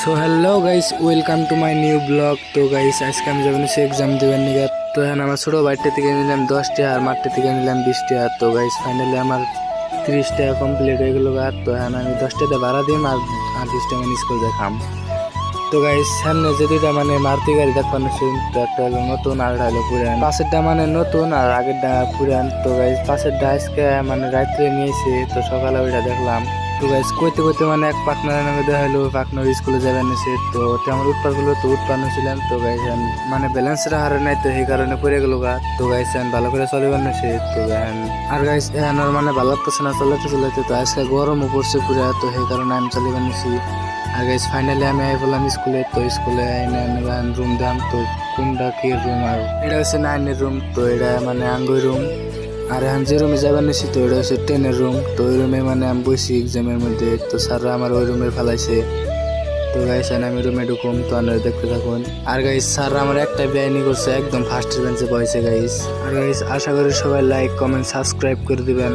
So hello guys, welcome to my new blog. তো guys আজকে আমি যাবেন সে এক্সাম দেবেন নিগা। তো হ্যাঁ, আমার ছোটো বাড়িটা থেকে নিলাম 10 টাকা আর মাঠটা থেকে নিলাম 20 টাকা। তো গাইস ফাইনালি আমার 30 টাকা কমপ্লিট হয়ে গেল। তো হ্যাঁ, আমি 10 টাকা ভাড়া দিম আর 20 টাকা স্কুল দেখাম। তো গাইস সামনে যে দুইটা মানে মারুতি গাড়ি দেখবানো শুন, তো একটা হলো নতুন আর একটা হলো পুরান। পাশেরটা মানে নতুন আর আগেরটা পুরান। তো গাইস পাশেরটা আজকে মানে রাত্রে নিয়েছে, তো সকালে ওইটা দেখলাম। তো গাইস কইতে কইতে মানে এক পার্টনারের নামে দেখা হলো, পার্টনার স্কুলে যাবেন নিছে। তো আমার উৎপার গুলো তো উৎপান্ন ছিলাম। তো গাইস মানে ব্যালেন্সটা হারে নাই, তো সেই কারণে পড়ে গেল গা। তো গাইস ভালো করে চলিবার নিছে। তো আর গাইস আমার মানে ভালো লাগতেছে না চলাতে। তো আজকে গরমও পড়ছে পুরা, তো সেই কারণে আমি চলিবার নিছি। আর গাইস ফাইনালি আমি আই বললাম স্কুলে। তো স্কুলে রুম দাম, তো কোনটা কি রুম, আর এটা হচ্ছে 9-এর রুম। তো এটা মানে আঙ্গুই রুম। আর এখন যে রুমে যাবার নিছি, তো এটা হচ্ছে 10-এর রুম। তো ওই রুমে মানে আমি বসি এক্সামের মধ্যে। তো স্যাররা আমার ওই রুমে ফেলাইছে। তো গাইস আমি রুমে ঢুকুম, তো আপনারা দেখতে থাকুন। আর গাইস স্যাররা আমার একটা বেআইনি করছে, একদম ফার্স্ট বেঞ্চে বসে গাইস। আর গাইস আশা করি সবাই লাইক কমেন্ট সাবস্ক্রাইব করে দিবেন।